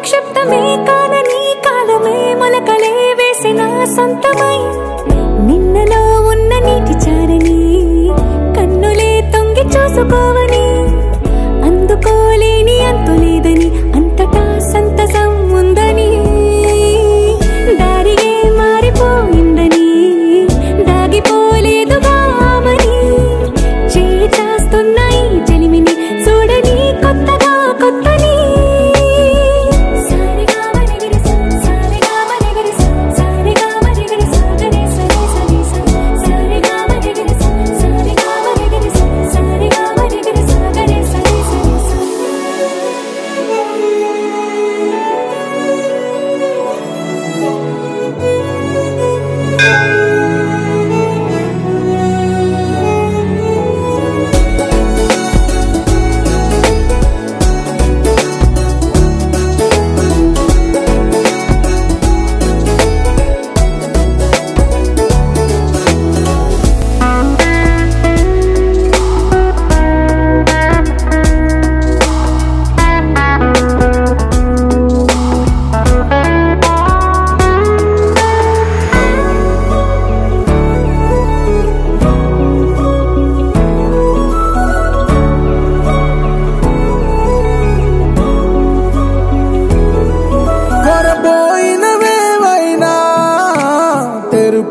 నిక్షిప్తమే కానని కాలమే మొలకలే వేసిన సొంతమై నిన్నలో ఉన్న నీటి చారని కన్నులే తొంగి చూసుకోవని అందుకోలేని అంతులేదని అంతటా సంతసం ఉందని దారిగే మారిపోయిందని దాగిపోలేదుగా ఆమని చేస్తాస్తున్నాయి జలిమిని చూడని కొత్తగా కొత్తని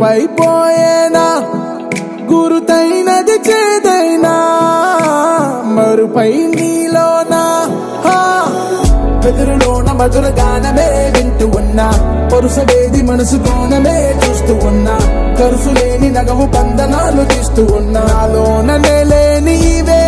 పైపోయేనా గురుతైనది చేదైనా మరుపై నీలోనా వెదురులోన మధుర గానమే వింటూ ఉన్నా పరుసవేది మనసు కోణమే చూస్తూ ఉన్నా కరుసు లేని నగవు బంధనాలు తీస్తూ ఉన్నా లోన లేని ఇవే